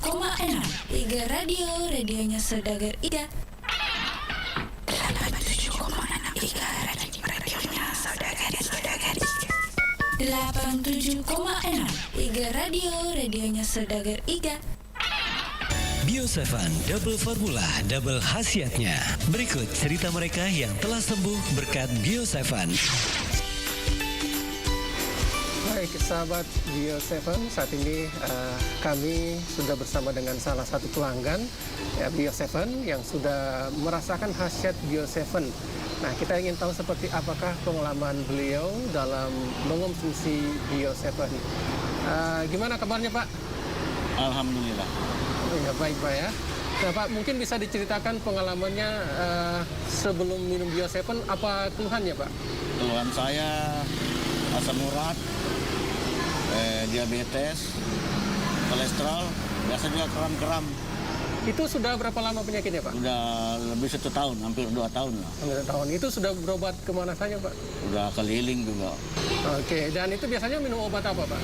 87,6 Iga Radio, radionya Saudagar Iga. 87,6 Iga Radio, radionya Saudagar Iga. 87,6 Iga Radio, radionya Saudagar Iga. Bio7 Double Formula, double khasiatnya. Berikut cerita mereka yang telah sembuh berkat Bio7. Baik sahabat Bio7, saat ini kami sudah bersama dengan salah satu pelanggan ya, Bio7 yang sudah merasakan khasiat Bio7. Nah, kita ingin tahu seperti apakah pengalaman beliau dalam mengonsumsi Bio7. Gimana kabarnya Pak? Alhamdulillah. Ya, baik Pak ya. Nah Pak, mungkin bisa diceritakan pengalamannya sebelum minum Bio7, apa keluhannya Pak? Keluhan saya asam urat, diabetes, kolesterol, biasa juga kram-kram. Itu sudah berapa lama penyakitnya Pak? Udah lebih 1 tahun, hampir 2 tahun lah. Hampir 1 tahun. Itu sudah berobat kemana saja Pak? Udah keliling juga. Oke, dan itu biasanya minum obat apa Pak?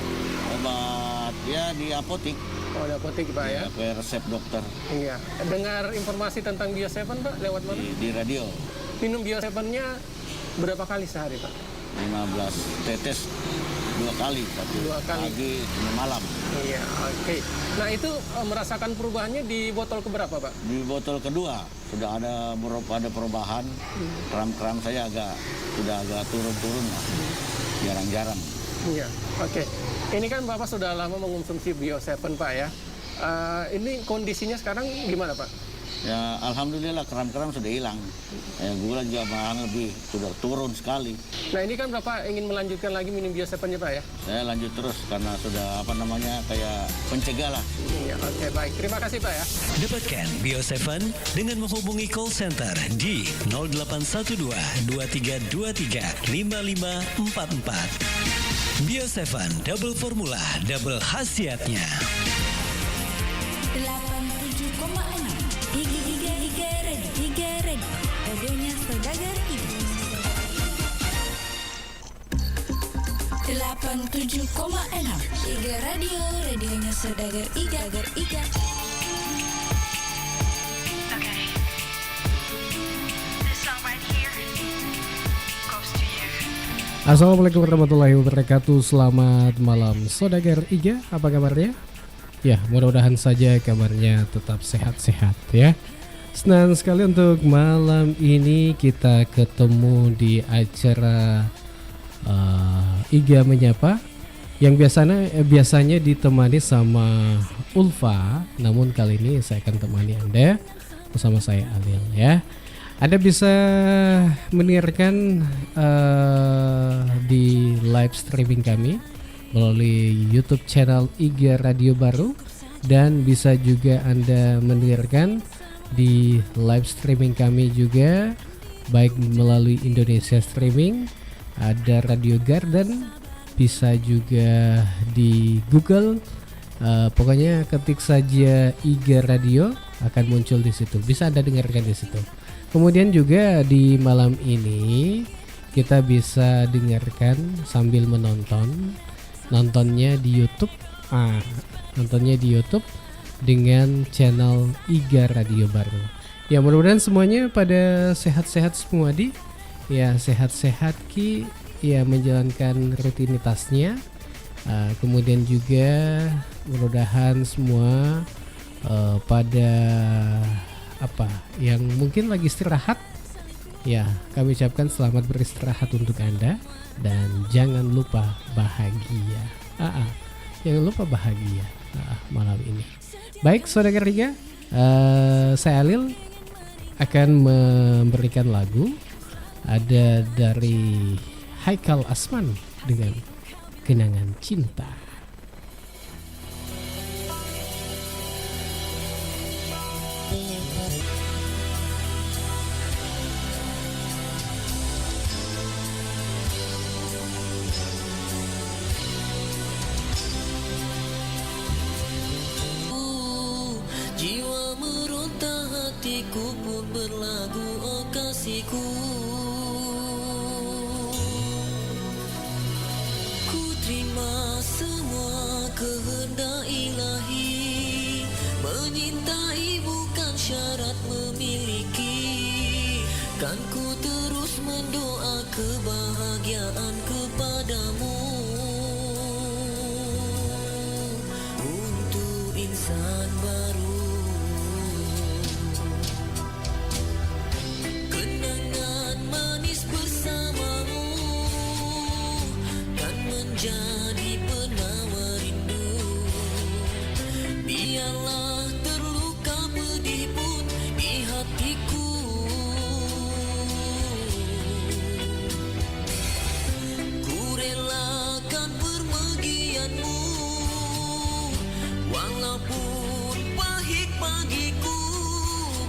Obat ya di apotik. Oh, di apotik Pak ya? Pakai resep dokter. Iya. Dengar informasi tentang Bio7 Pak lewat mana? Di radio. Minum Bio7-nya berapa kali sehari Pak? 15 tetes 2 kali. 2 kali. Pagi, malam. Iya, oke. Nah itu merasakan perubahannya di botol keberapa Pak? Di botol kedua sudah ada perubahan. Kram-kram saya sudah agak turun-turun lah. Jarang-jarang. Iya, oke. Ini kan Bapak sudah lama mengonsumsi Bio7 Pak ya. Ini kondisinya sekarang gimana Pak? Ya alhamdulillah kram-kram sudah hilang. Gula juga malahan lebih sudah turun sekali. Nah ini kan Bapak ingin melanjutkan lagi minum Bio7-nya Pak ya? Saya lanjut terus karena sudah kayak pencegah lah. Iya, oke baik. Terima kasih Pak ya. Dapatkan Bio7 dengan menghubungi call center di 0812 2323 5544. Bio7 Double Formula, double khasiatnya. 87,6 Iga Radio, radionya Saudagar Iga. 87,6 Iga Radio, radionya Saudagar Iga. Assalamualaikum warahmatullahi wabarakatuh. Selamat malam Saudagar Iga, apa kabarnya? Ya, mudah-mudahan saja kabarnya tetap sehat-sehat ya. Senang sekali untuk malam ini kita ketemu di acara Iga Menyapa yang biasanya ditemani sama Ulfa, namun kali ini saya akan temani Anda bersama saya Alil ya. Anda bisa mendengarkan di live streaming kami melalui YouTube channel Iga Radio Baru, dan bisa juga Anda mendengarkan di live streaming kami juga baik melalui Indonesia Streaming, ada Radio Garden, bisa juga di Google. Pokoknya ketik saja Iga Radio akan muncul di situ. Bisa Anda dengarkan di situ. Kemudian juga di malam ini kita bisa dengarkan sambil menonton. Nontonnya di YouTube. Nontonnya di YouTube dengan channel Iga Radio Baru. Ya, mudah-mudahan semuanya pada sehat-sehat semua ya, sehat-sehat Ki ya, menjalankan rutinitasnya. Kemudian juga mudah-mudahan semua pada yang mungkin lagi istirahat ya, kami ucapkan selamat beristirahat untuk Anda, dan jangan lupa bahagia. Jangan lupa bahagia malam ini. Baik Saudagar Iga, saya Alil akan memberikan lagu ada dari Haikal Asman dengan Kenangan Cinta. Jiwa meronta, hatiku pun berlagu, oh kasihku. Ku terima semua kehendak ilahi, Menyintai bukan syarat memiliki. Kan ku terus mendoa kebahagiaan kepadamu. Untuk insan baru, kenangan manis bersamamu kan menjadi penawar rindu. Biarlah terluka pedih pun di hatiku, ku relakan permergianmu. Walaupun pahit bagiku,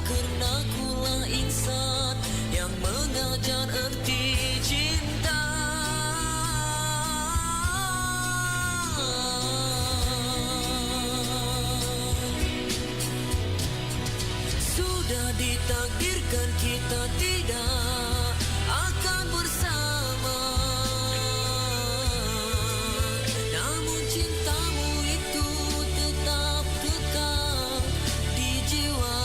karena kulah insan yang mengajar erti cinta. Sudah ditakdirkan kita tidak akan bersama, namun cintamu itu tetap kekal di jiwa.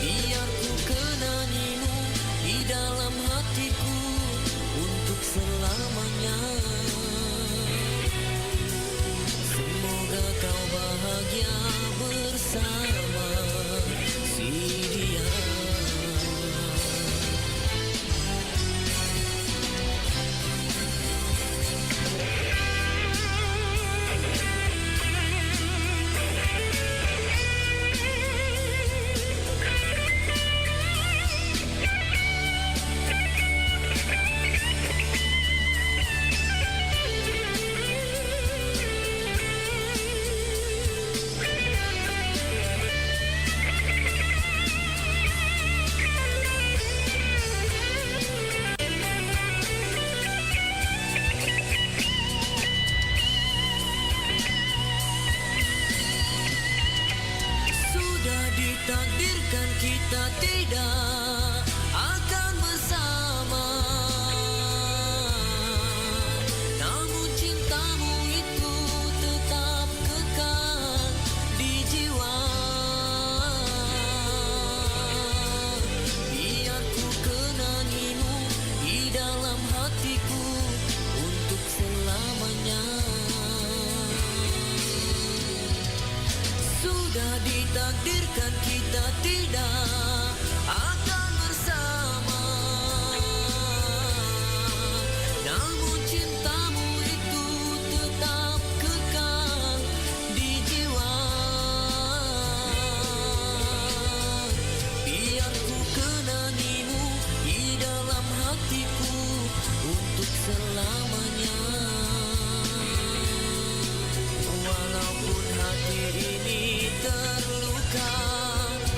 Biar ku kenangimu di dalam hatiku untuk selamanya. Semoga kau bahagia bersama si dia. Sudah ditakdirkan kita tidak akan bersama, namun cintamu itu tetap kekal di jiwa. Biar ku kenangimu di dalam hatiku untuk selamanya. Sudah ditakdirkan kita tidak akan bersama, namun cintamu itu tetap kekal di jiwa. Biar ku kenangimu di dalam hatiku untuk selamanya. Walaupun hati ini terluka,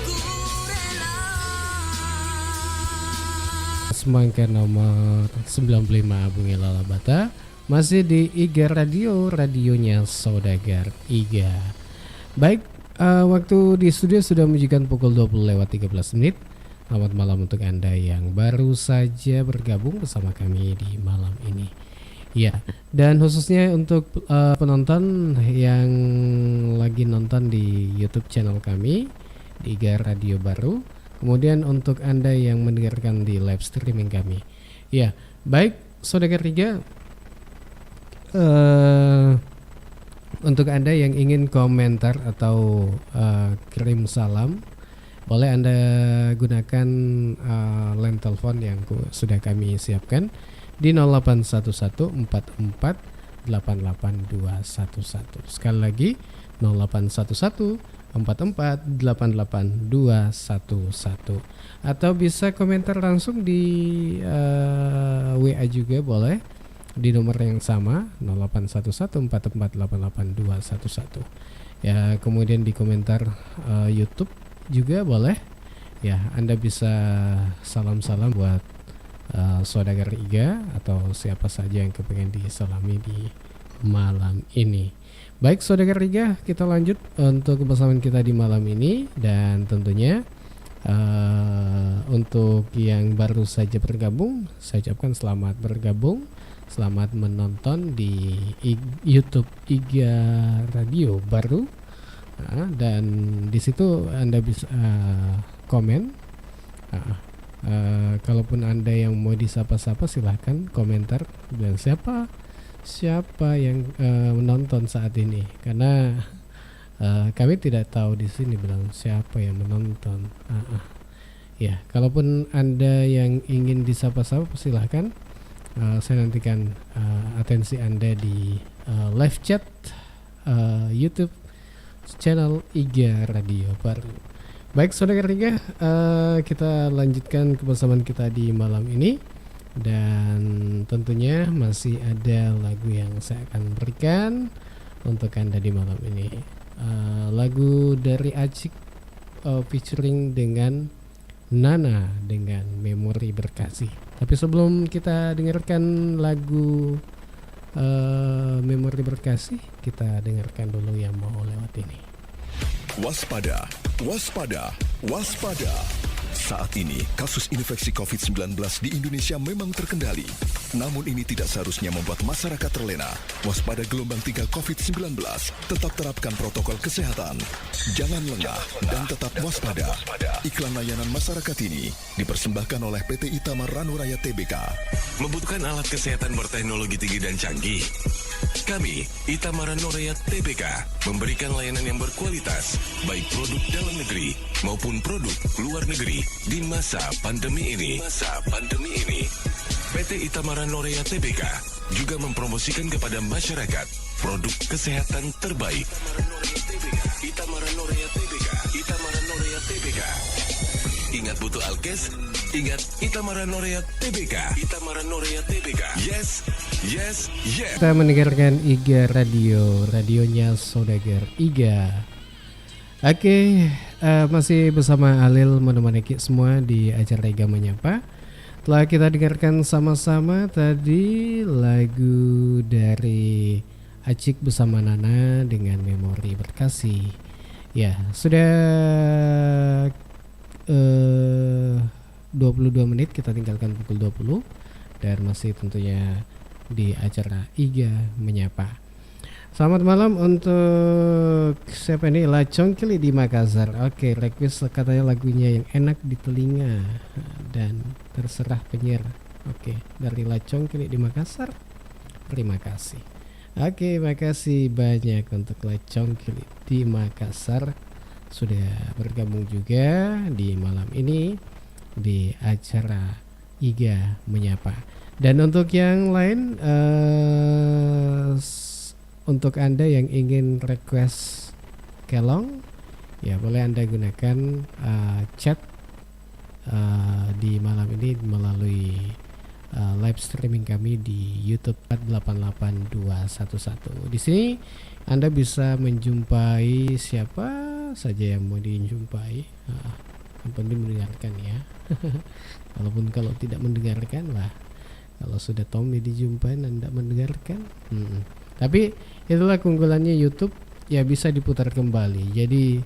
ku rela. Semangka nomor 95 Bungi Lalabata masih di IGA Radio, radionya Saudagar IGA. Baik, waktu di studio sudah menunjukkan pukul 20:13 menit. Selamat malam untuk Anda yang baru saja bergabung bersama kami di malam ini. Ya, dan khususnya untuk penonton yang lagi nonton di YouTube channel kami di IGA Radio Baru. Kemudian untuk Anda yang mendengarkan di live streaming kami. Ya, baik Saudagar IGA, untuk Anda yang ingin komentar atau kirim salam, boleh Anda gunakan line telepon yang sudah kami siapkan di 0811448821. Sekali lagi 0811448821, atau bisa komentar langsung di WA juga boleh di nomor yang sama 0811448821. Ya, kemudian di komentar YouTube juga boleh. Ya, Anda bisa salam-salam buat Saudagar IGA atau siapa saja yang kepengen disalami di malam ini. Baik Saudagar IGA, kita lanjut untuk kebersamaan kita di malam ini. Dan tentunya untuk yang baru saja bergabung, saya ucapkan selamat bergabung, Selamat menonton di YouTube Iga Radio Baru. Dan di situ Anda bisa komen. Kalaupun Anda yang mau disapa-sapa silahkan komentar dan siapa yang menonton saat ini, karena kami tidak tahu di sini bilang siapa yang menonton. Ya, kalaupun Anda yang ingin disapa-sapa silahkan. Saya nantikan atensi Anda di live chat YouTube channel Iga Radio Baru. Baik saudara Riga, kita lanjutkan kebersamaan kita di malam ini, dan tentunya masih ada lagu yang saya akan berikan untuk Anda di malam ini. Lagu dari Acik featuring dengan Nana dengan Memori Berkasih. Tapi sebelum kita dengarkan lagu Memori Berkasih, kita dengarkan dulu yang mau lewat ini. Waspada, waspada, waspada. Saat ini, kasus infeksi COVID-19 di Indonesia memang terkendali. Namun ini tidak seharusnya membuat masyarakat terlena. Waspada gelombang 3 COVID-19. Tetap terapkan protokol kesehatan. Jangan lengah dan tetap waspada. Iklan layanan masyarakat ini dipersembahkan oleh PT Itamar Ranuraya Tbk. Membutuhkan alat kesehatan berteknologi tinggi dan canggih? Kami, Itamar Ranuraya Tbk, memberikan layanan yang berkualitas, baik produk dalam negeri maupun produk luar negeri di masa pandemi ini. PT Itamar Ranuraya Tbk juga mempromosikan kepada masyarakat produk kesehatan terbaik. Itamar Ranuraya Tbk. Ingat butuh alkes? Ingat Itamar Ranuraya Tbk. Yes. Kita mendengarkan Iga Radio, radionya saudagar Iga. Oke, masih bersama Alil menemani kita semua di acara Iga Menyapa. Telah kita dengarkan sama-sama tadi lagu dari Acik bersama Nana dengan Memori Berkasih. Ya, sudah 22 menit kita tinggalkan pukul 20 dan masih tentunya di acara Iga Menyapa. Selamat malam untuk siapa ini? Lacongkili di Makassar. Oke, request katanya lagunya yang enak di telinga dan terserah penyiar. Oke, dari Lacongkili di Makassar. Terima kasih. Oke, makasih banyak untuk Lacongkili di Makassar sudah bergabung juga di malam ini di acara Iga Menyapa. Dan untuk yang lain, untuk Anda yang ingin request kelong, ya boleh Anda gunakan chat di malam ini melalui live streaming kami di YouTube 88211. Di sini Anda bisa menjumpai siapa saja yang mau dijumpai. Yang penting mendengarkan ya. Walaupun kalau tidak mendengarkan lah, kalau sudah Tommy dijumpai dan tidak mendengarkan. Tapi itulah keunggulannya YouTube, ya bisa diputar kembali. Jadi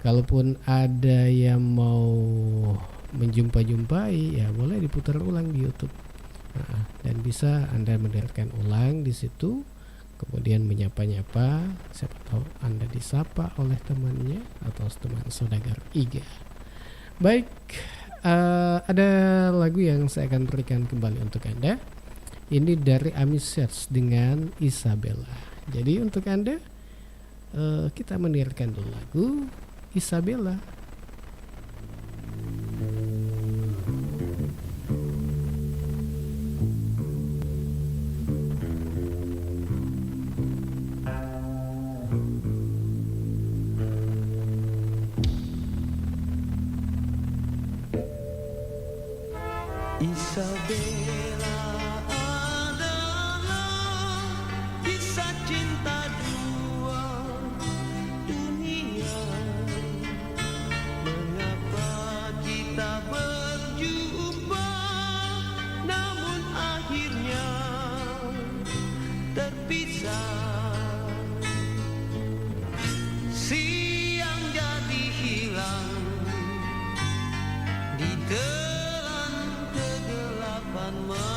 kalaupun ada yang mau menjumpai, ya boleh diputar ulang di YouTube. Dan bisa Anda mendengarkan ulang di situ, kemudian menyapa-nyapa, siapa tahu Anda disapa oleh temannya atau teman saudagar Iga. Baik, ada lagu yang saya akan berikan kembali untuk Anda. Ini dari Amisers dengan Isabella. Jadi untuk Anda, kita mendengarkan dulu lagu Isabella. Isabella adalah kisah cinta dua dunia. Mengapa kita berjumpa, namun akhirnya terpisah. Siang jadi hilang di kegelapan malam.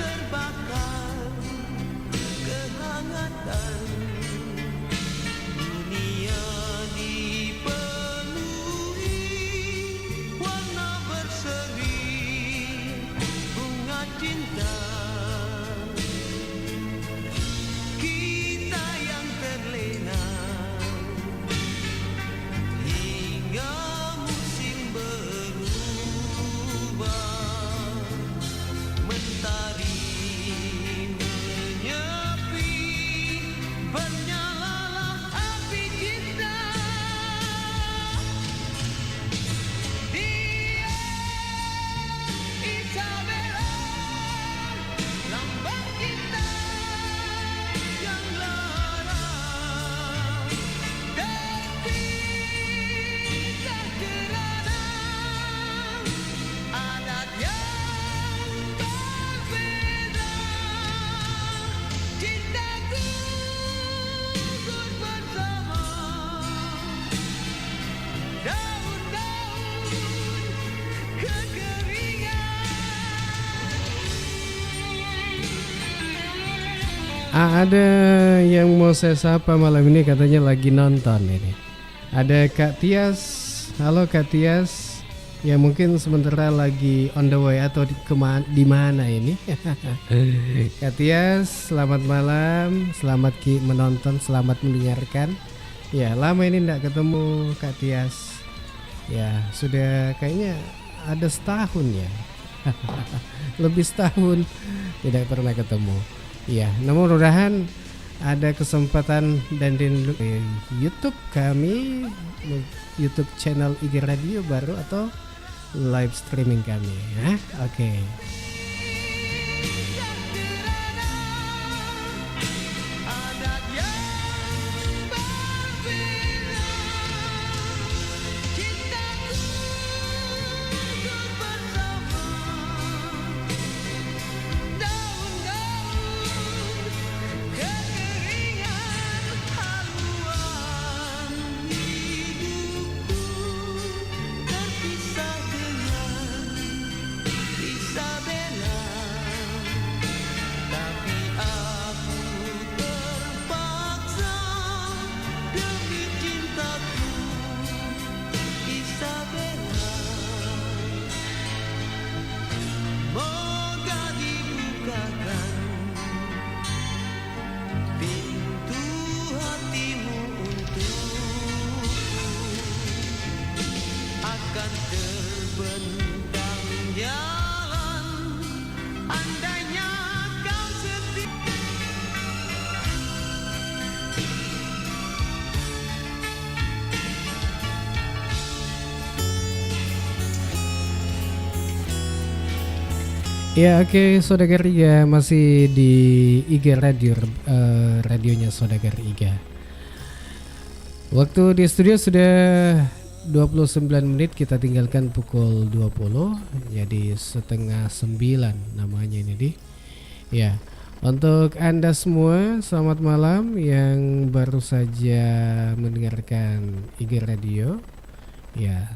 terbakar kehangatan. Dunia dipenuhi warna berseri bunga cinta. Kita yang terlena hingga musim berubah. Mentari menyepi, bernyalalah api cinta. Dia Isabella, lambang kita yang lara, terpisah kerana adat yang berbeda. Cintaku gugur bersama daun-daun kekeringan. Ada yang mau saya sapa malam ini, katanya lagi nonton ini. Ada Kak Tias. Halo Kak Tias. Ya mungkin sementara lagi on the way atau di mana ini. Kak Tias, selamat malam. Selamat menonton, selamat mendengarkan. Ya, lama ini enggak ketemu Kak Tias. Ya, sudah kayaknya ada setahun ya. Lebih setahun tidak pernah ketemu. Ya, namun mudah-mudahan ada kesempatan dan di YouTube kami, YouTube channel IG Radio baru atau live streaming kami ya. Oke. Adat yang berbeda. Cintaku gugur bersama daun-daun kekeringan. Haluan hidupku terpisah dengan Isabella. Tapi aku terpaksa demi cintaku Isabella. Moga dibukakan pintu hatimu untukku. Akan terbentang jalan andainya kau setia. Ya oke, Saudagar Iga masih di IG Radio, radionya Saudagar Iga. Waktu di studio sudah 29 menit, kita tinggalkan pukul 20, jadi setengah 9 namanya ini di. Ya, untuk Anda semua selamat malam yang baru saja mendengarkan IG Radio. Ya,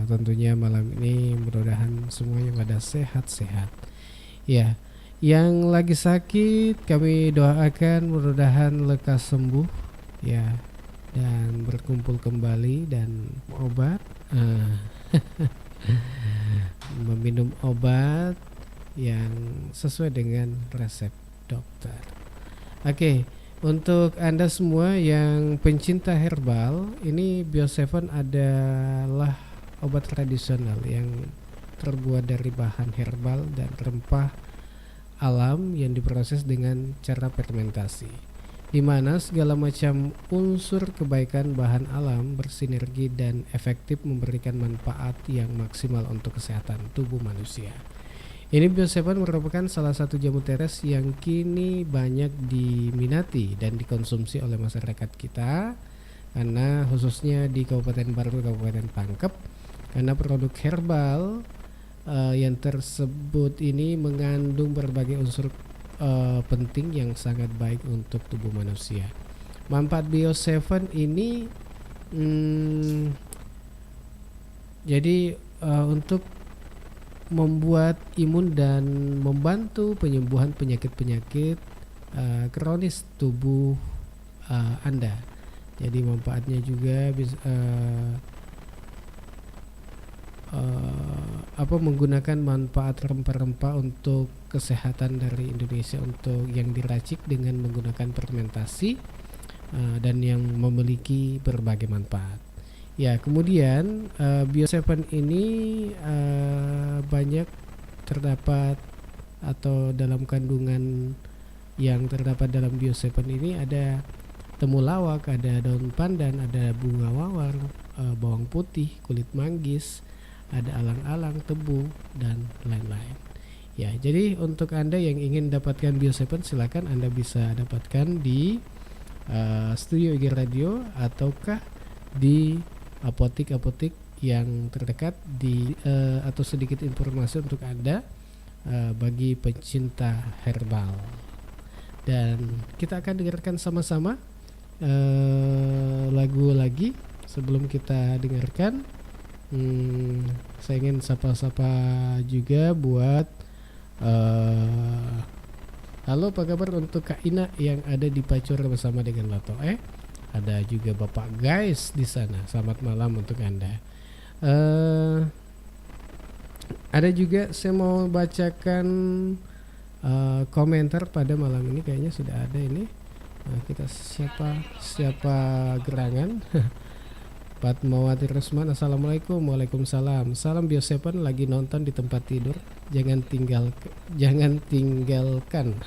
tentunya malam ini mudah-mudahan semuanya pada sehat-sehat. Ya, yang lagi sakit kami doakan mudah-mudahan lekas sembuh ya, dan berkumpul kembali dan obat meminum obat yang sesuai dengan resep dokter. Oke. Untuk Anda semua yang pencinta herbal, ini Bio7 adalah obat tradisional yang terbuat dari bahan herbal dan rempah alam yang diproses dengan cara fermentasi, di mana segala macam unsur kebaikan bahan alam bersinergi dan efektif memberikan manfaat yang maksimal untuk kesehatan tubuh manusia. Ini Bio7 merupakan salah satu jamu teres yang kini banyak diminati dan dikonsumsi oleh masyarakat kita, karena khususnya di Kabupaten Baru, Kabupaten Pangkep, karena produk herbal yang tersebut ini mengandung berbagai unsur penting yang sangat baik untuk tubuh manusia. Manfaat Bio7 ini jadi untuk membuat imun dan membantu penyembuhan penyakit-penyakit kronis tubuh Anda. Jadi manfaatnya juga bisa menggunakan manfaat rempah-rempah untuk kesehatan dari Indonesia untuk yang diracik dengan menggunakan fermentasi dan yang memiliki berbagai manfaat. Ya, kemudian Bio7 ini banyak terdapat atau dalam kandungan yang terdapat dalam Bio7 ini ada temulawak, ada daun pandan, ada bunga mawar, bawang putih, kulit manggis, ada alang-alang, tebu, dan lain-lain. Ya, jadi untuk Anda yang ingin dapatkan Bio7, silakan Anda bisa dapatkan di studio IG Radio ataukah di apotik-apotik yang terdekat atau sedikit informasi untuk Anda bagi pencinta herbal. Dan kita akan dengarkan sama-sama lagu lagi. Sebelum kita dengarkan, saya ingin sapa-sapa juga buat halo, apa kabar untuk Kak Ina yang ada di Pacor bersama dengan Lato. Ada juga Bapak Guys di sana. Selamat malam untuk Anda. Ada juga saya mau bacakan komentar pada malam ini, kayaknya sudah ada ini. Kita siapa gerangan. Fatmawati Rusman, Assalamualaikum. Waalaikumsalam. Salam Bio7, lagi nonton di tempat tidur. Jangan tinggalkan.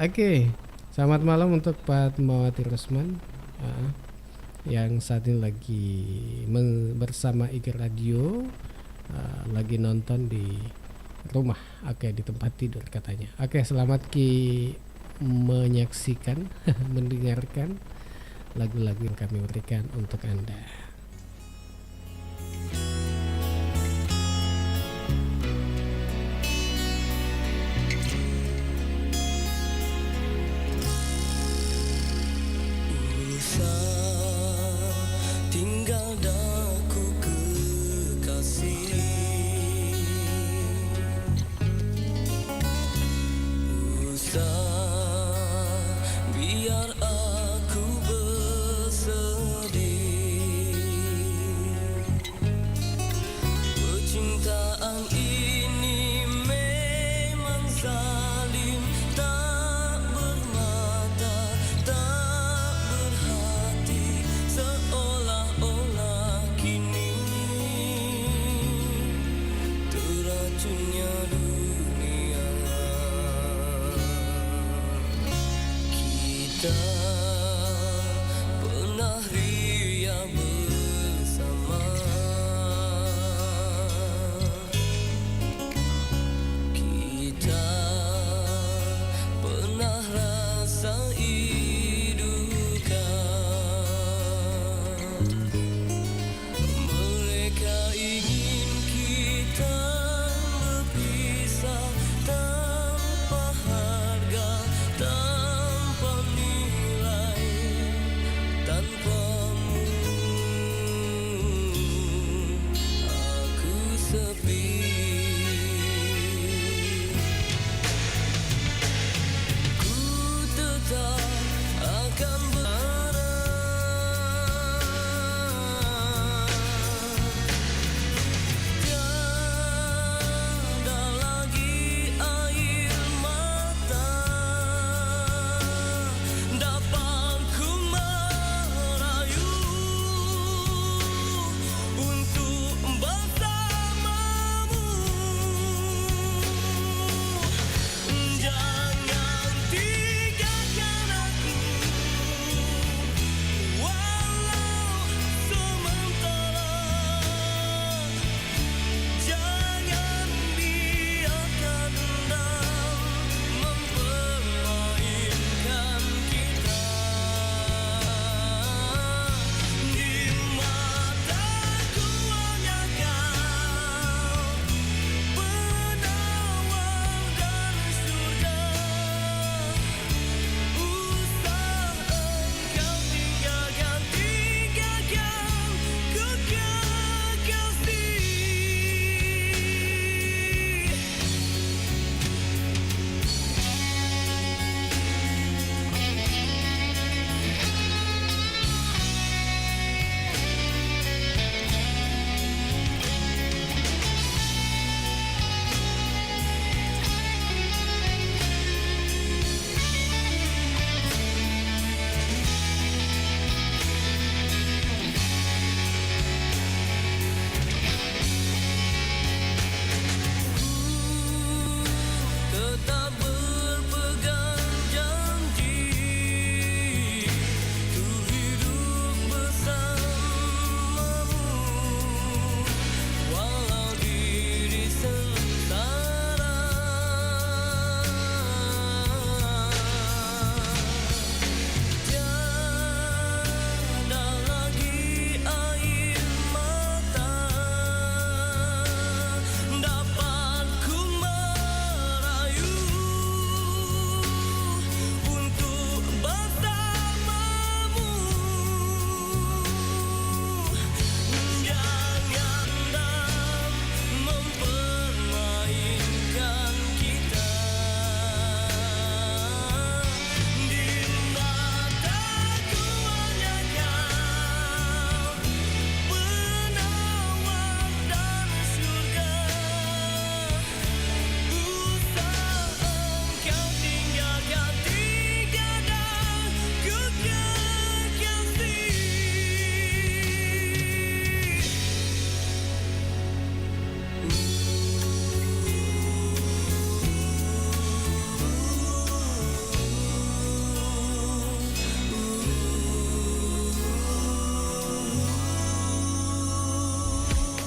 Oke. Selamat malam untuk Fatmawati Rusman yang saat ini lagi bersama IG Radio, lagi nonton di rumah. Oke, di tempat tidur katanya. Oke, selamat menyaksikan mendengarkan lagu-lagu yang kami berikan untuk Anda. Tinggal daku kekasih, usah biar aku bersedih. Percintaan ini memang zalim, tak bermata, tak berhati, seolah-olah kini teracunnya dunia. Kita pernah ria bersama, kita pernah rasai duka. Mereka ingin kita berpisah tanpa harga, tanpa nilai.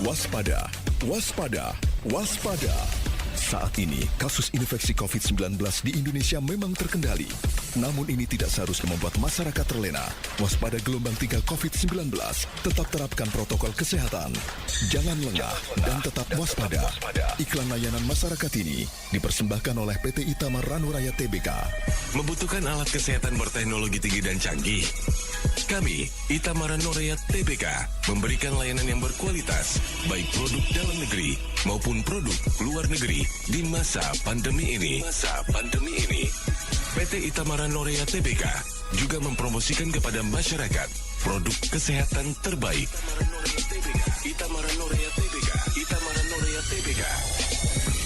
Waspada, waspada, waspada. Saat ini, kasus infeksi COVID-19 di Indonesia memang terkendali. Namun ini tidak seharusnya membuat masyarakat terlena. Waspada gelombang 3 COVID-19. Tetap terapkan protokol kesehatan. Jangan lengah dan tetap waspada. Iklan layanan masyarakat ini dipersembahkan oleh PT Itamar Ranuraya Tbk. Membutuhkan alat kesehatan berteknologi tinggi dan canggih? Kami, Itamara Norea Tbk, memberikan layanan yang berkualitas, baik produk dalam negeri maupun produk luar negeri di masa pandemi ini. PT Itamara Norea Tbk juga mempromosikan kepada masyarakat produk kesehatan terbaik. Itamara Norea Tbk. Itamara Norea Tbk.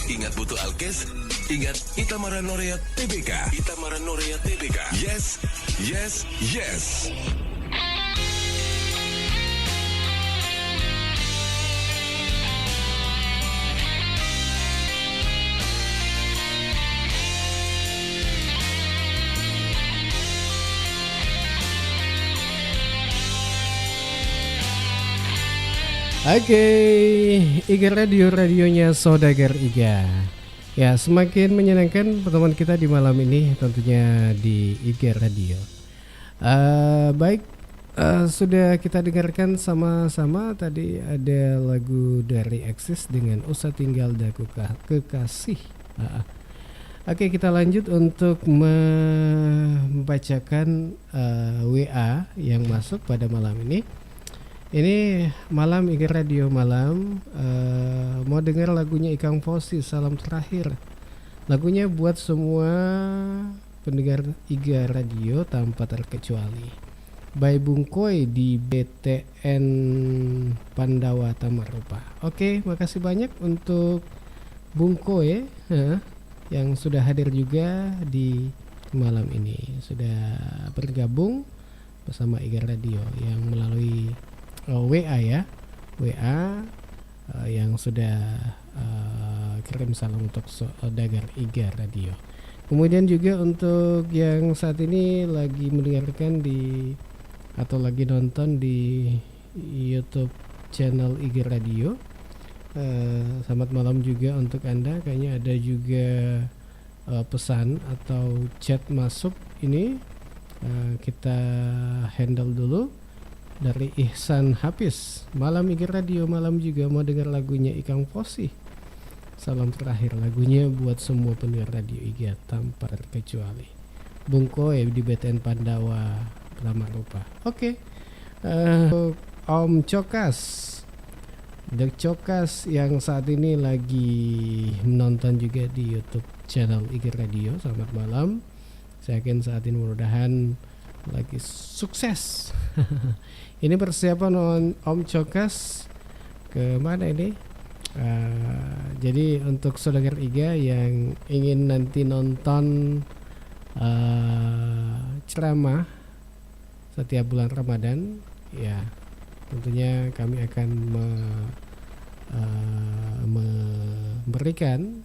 Ingat butuh alkes? Ingat Itamara Norea Tbk. Itamara Norea Tbk. Yes, yes, yes. Oke, Iga Radio, radionya Saudagar Iga. Ya, semakin menyenangkan pertemuan kita di malam ini tentunya di Iga Radio. Baik, sudah kita dengarkan sama-sama tadi ada lagu dari Axis dengan Usah Tinggal Daku Kekasih. Oke, kita lanjut untuk membacakan WA yang masuk pada malam ini. Ini malam Iga Radio malam, mau dengar lagunya Ikang Fosi, Salam Terakhir. Lagunya buat semua pendengar Iga Radio tanpa terkecuali. By Bung Koi di BTN Pandawa Tamarupa. Oke, makasih banyak untuk Bung Koi yang sudah hadir juga di malam ini, sudah bergabung bersama Iga Radio yang melalui WA ya, WA yang sudah kirim salam untuk Saudagar Iga Radio. Kemudian juga untuk yang saat ini lagi mendengarkan di atau lagi nonton di YouTube channel Iga Radio, selamat malam juga untuk Anda. Kayaknya ada juga pesan atau chat masuk ini, kita handle dulu. Dari Ihsan Hafiz, malam Iga Radio malam juga mau dengar lagunya Ikang Fosi, Salam Terakhir. Lagunya buat semua pendengar radio Iga tanpa terkecuali. Bung Koe di BTN Pandawa Tamarupa. Oke, Om Cokas, The Cokas yang saat ini lagi menonton juga di YouTube channel Iga Radio. Selamat malam. Saya yakin saat ini mudah-mudahan lagi sukses. Ini persiapan Om Cokas ke mana ini? Jadi untuk Saudagar Iga yang ingin nanti nonton ceramah setiap bulan Ramadan, ya tentunya kami akan memberikan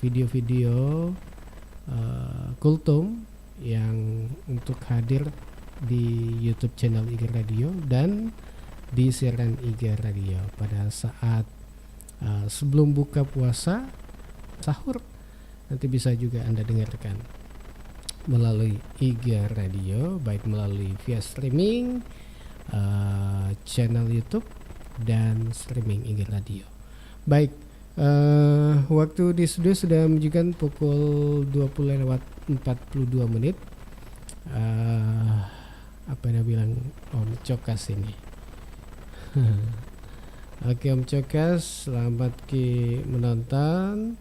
video-video kultum yang untuk hadir di YouTube channel Iga Radio dan di siaran Iga Radio pada saat sebelum buka puasa sahur. Nanti bisa juga Anda dengarkan melalui Iga Radio, baik melalui via streaming channel YouTube dan streaming Iga Radio. Baik, waktu di studio sudah menunjukkan pukul 20:42. Apa yang bilang Om Cokas ini? Oke, Om Cokas, selamat menonton.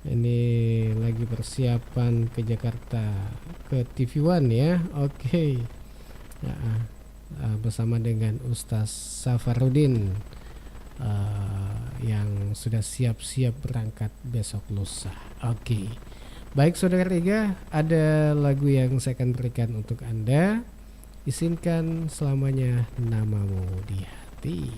Ini lagi persiapan ke Jakarta, ke TV One ya. Oke. Bersama dengan Ustaz Safarudin yang sudah siap-siap berangkat besok lusa. Oke. Baik Saudagar Iga, ada lagu yang saya akan berikan untuk Anda. Izinkan selamanya namamu di hati.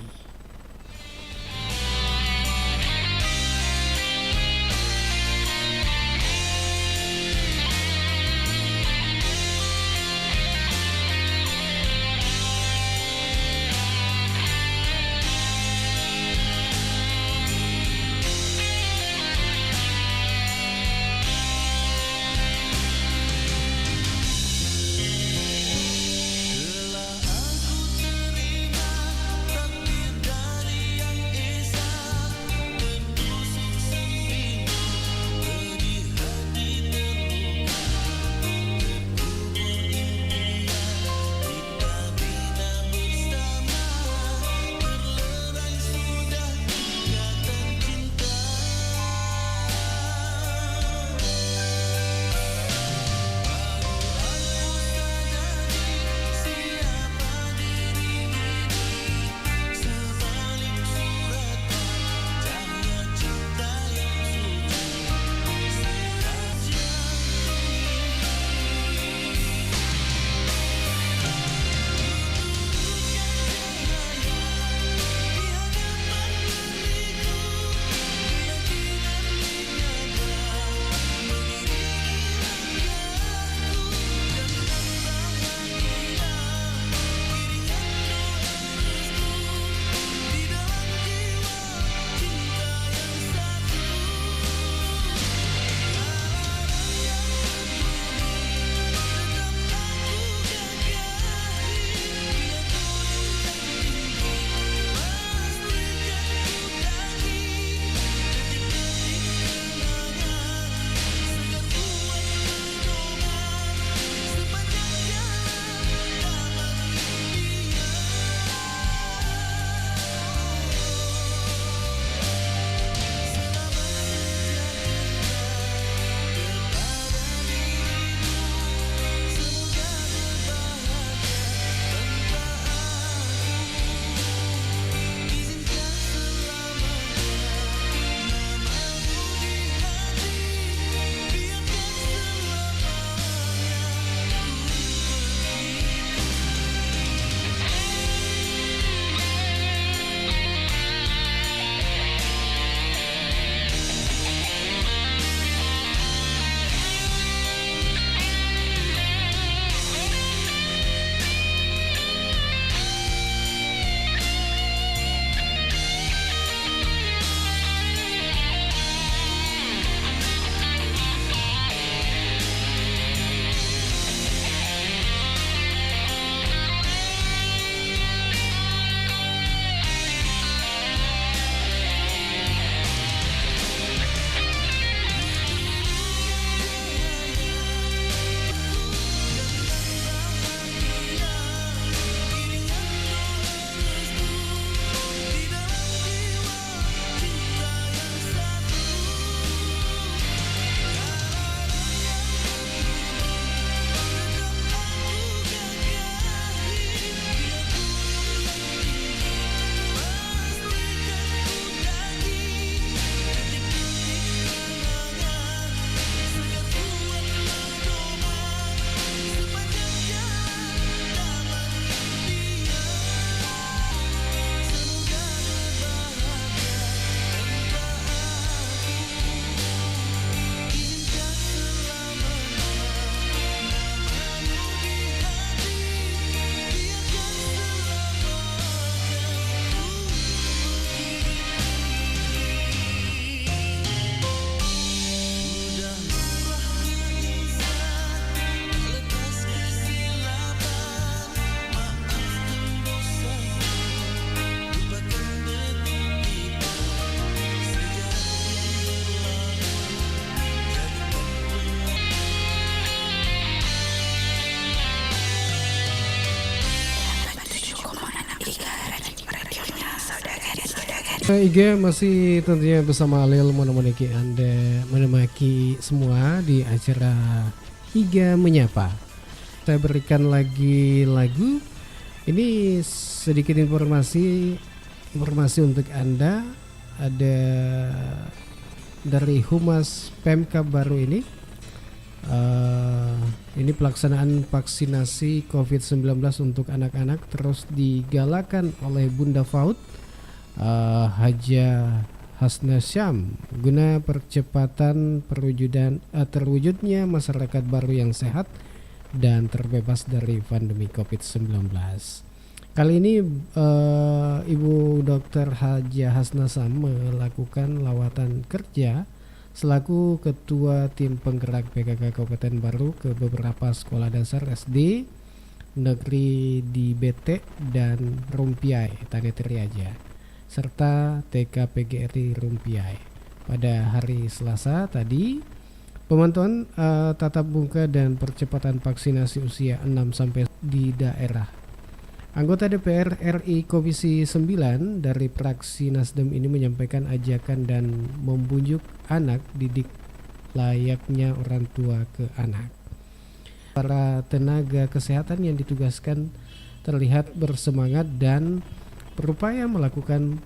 Iga masih tentunya bersama Alil menemani Anda, menemani semua di acara Iga Menyapa. Saya berikan lagi lagu. Ini sedikit informasi untuk Anda. Ada dari Humas Pemkab Baru ini. Ini pelaksanaan vaksinasi COVID-19 untuk anak-anak terus digalakan oleh Bunda Faut Haja Hasna Syam guna percepatan terwujudnya masyarakat baru yang sehat dan terbebas dari pandemi COVID-19. Kali ini Ibu Dr. Haja Hasna Syam melakukan lawatan kerja selaku Ketua Tim Penggerak PKK Kabupaten Baru ke beberapa sekolah dasar SD negeri di Bete dan Rumpiai, Tani Triaja, serta TK PGRI Rumpiai. Pada hari Selasa tadi, pemantauan tatap muka dan percepatan vaksinasi usia 6 sampai di daerah. Anggota DPR RI Komisi 9 dari fraksi Nasdem ini menyampaikan ajakan dan membujuk anak didik layaknya orang tua ke anak. Para tenaga kesehatan yang ditugaskan terlihat bersemangat dan berupaya melakukan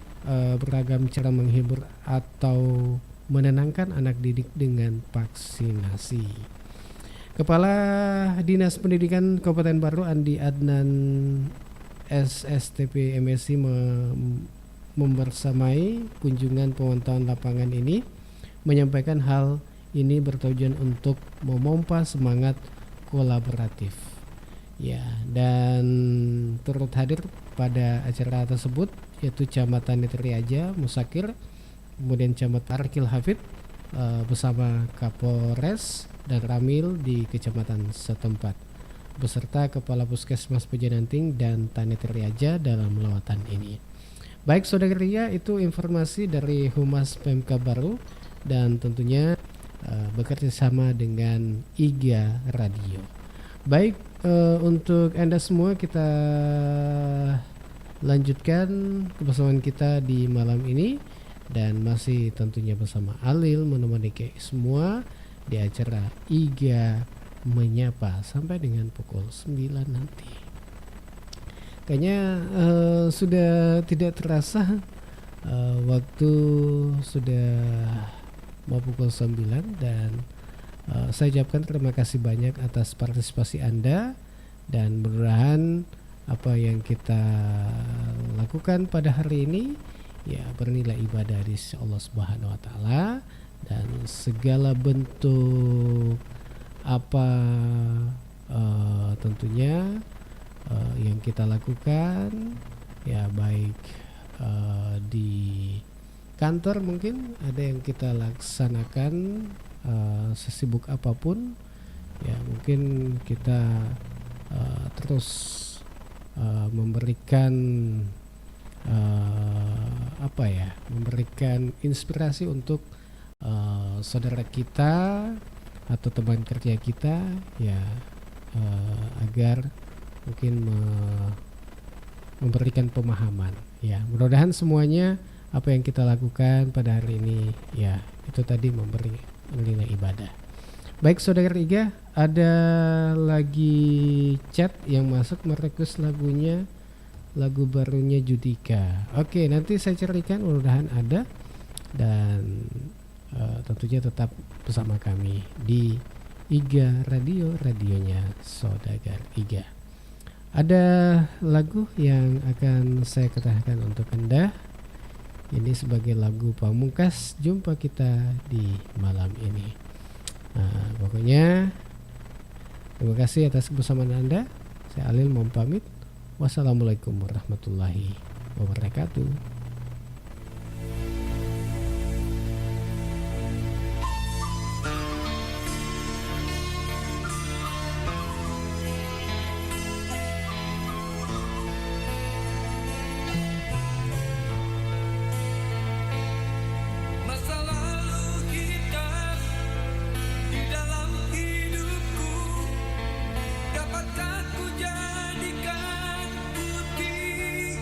beragam cara menghibur atau menenangkan anak didik dengan vaksinasi. Kepala Dinas Pendidikan Kabupaten Baru Andi Adnan SSTP MSI membersamai kunjungan pemantauan lapangan ini menyampaikan hal ini bertujuan untuk memompa semangat kolaboratif. Ya, dan turut hadir pada acara tersebut yaitu Camat Tani Triaja Musakir, kemudian Camat Arkil Hafid bersama Kapolres dan Ramil di kecamatan setempat, beserta Kepala Puskesmas Pejananting dan Tani Triaja dalam lawatan ini. Baik saudara Ria, itu informasi dari Humas Pemkab Baru dan tentunya bekerja sama dengan IGA Radio. Baik, untuk Anda semua kita lanjutkan kebersamaan kita di malam ini dan masih tentunya bersama Alil menemani semua di acara IGA Menyapa sampai dengan pukul 9 nanti. Kayaknya sudah tidak terasa waktu sudah mau pukul 9 dan saya ucapkan terima kasih banyak atas partisipasi Anda dan mudah-mudahan apa yang kita lakukan pada hari ini ya bernilai ibadah di sisi Allah Subhanahu wa taala dan segala bentuk apa tentunya yang kita lakukan ya baik di kantor mungkin ada yang kita laksanakan sesibuk apapun ya mungkin kita terus memberikan memberikan inspirasi untuk saudara kita atau teman kerja kita ya agar mungkin memberikan pemahaman ya mudah-mudahan semuanya apa yang kita lakukan pada hari ini ya itu tadi memberi nilai ibadah. Baik saudara Iga, ada lagi chat yang masuk merequest lagu barunya Judika. Oke, nanti saya carikan mudah-mudahan ada dan tentunya tetap bersama kami di IGA Radio, radionya Saudagar Iga. Ada lagu yang akan saya katakan untuk Anda. Ini sebagai lagu pamungkas jumpa kita di malam ini. Nah, pokoknya terima kasih atas kebersamaan Anda. Saya Alil mohon pamit. Wassalamualaikum warahmatullahi wabarakatuh. Masa lalu kita di dalam hidupku, dapatkah ku jadikan putih?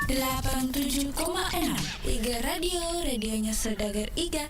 87,6 Iga Radio, radionya Saudagar Iga.